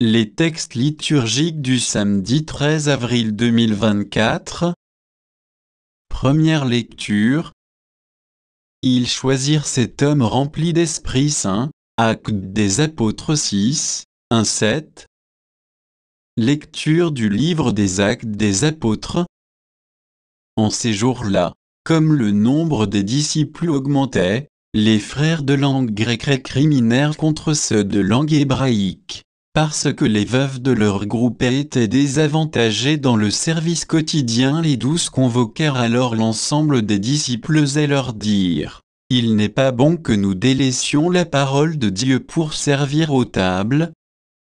Les textes liturgiques du samedi 13 avril 2024. Première lecture. Ils choisirent cet homme rempli d'Esprit Saint. Actes des Apôtres 6, 1-7. Lecture du livre des Actes des Apôtres. En ces jours-là, comme le nombre des disciples augmentait, les frères de langue grecque récriminèrent contre ceux de langue hébraïque, parce que les veuves de leur groupe étaient désavantagées dans le service quotidien. Les 12 convoquèrent alors l'ensemble des disciples et leur dirent: « Il n'est pas bon que nous délaissions la parole de Dieu pour servir aux tables.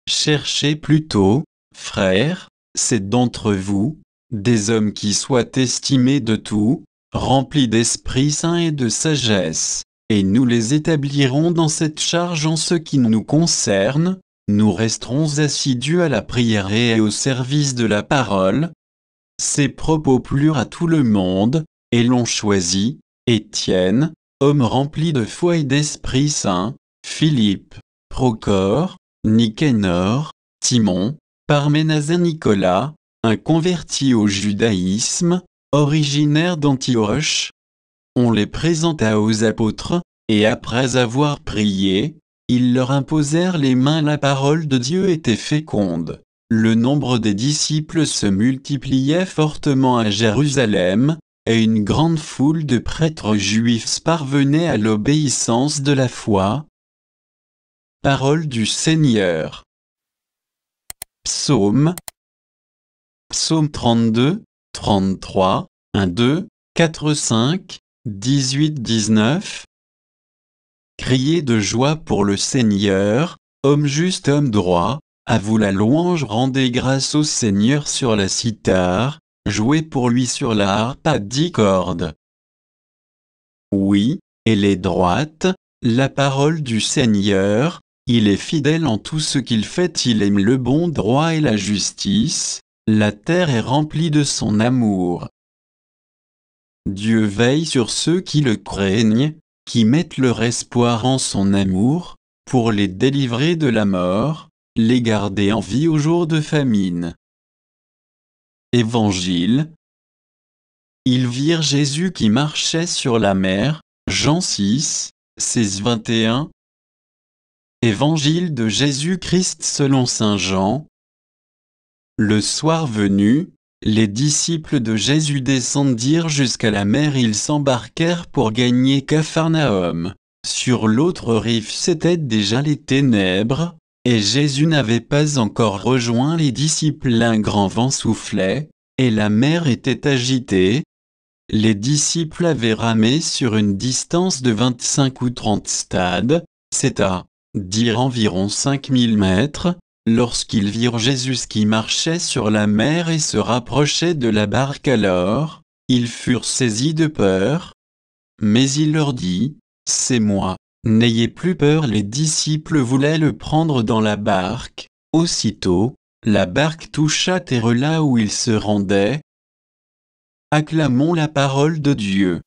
Cherchez plutôt, frères, c'est d'entre vous, des hommes qui soient estimés de tout, remplis d'Esprit Saint et de sagesse, et nous les établirons dans cette charge. En ce qui nous concerne, nous resterons assidus à la prière et au service de la parole. » Ces propos plurent à tout le monde, et l'on choisit Étienne, homme rempli de foi et d'Esprit Saint, Philippe, Procore, Nicanor, Timon, Parménas et Nicolas, un converti au judaïsme, originaire d'Antioche. On les présenta aux apôtres, et après avoir prié, ils leur imposèrent les mains. La parole de Dieu était féconde. Le nombre des disciples se multipliait fortement à Jérusalem, et une grande foule de prêtres juifs parvenait à l'obéissance de la foi. Parole du Seigneur. Psaume. Psaume 32, 33, 1, 2, 4, 5, 18, 19. Criez de joie pour le Seigneur, homme juste, homme droit, à vous la louange. Rendez grâce au Seigneur sur la cithare, jouez pour lui sur la harpe à 10 cordes. Oui, elle est droite, la parole du Seigneur, il est fidèle en tout ce qu'il fait. Il aime le bon droit et la justice, la terre est remplie de son amour. Dieu veille sur ceux qui le craignent, qui mettent leur espoir en son amour, pour les délivrer de la mort, les garder en vie au jour de famine. Évangile. Ils virent Jésus qui marchait sur la mer, Jean 6, 16-21. Évangile de Jésus-Christ selon saint Jean. Le soir venu, les disciples de Jésus descendirent jusqu'à la mer. Ils s'embarquèrent pour gagner Capharnaüm. Sur l'autre rive c'étaient déjà les ténèbres, et Jésus n'avait pas encore rejoint les disciples. Un grand vent soufflait, et la mer était agitée. Les disciples avaient ramé sur une distance de 25 ou 30 stades, c'est à dire environ 5000 mètres, lorsqu'ils virent Jésus qui marchait sur la mer et se rapprochait de la barque. Alors, ils furent saisis de peur. Mais il leur dit: « C'est moi, n'ayez plus peur. » Les disciples voulaient le prendre dans la barque. Aussitôt, la barque toucha terre là où ils se rendaient. Acclamons la parole de Dieu.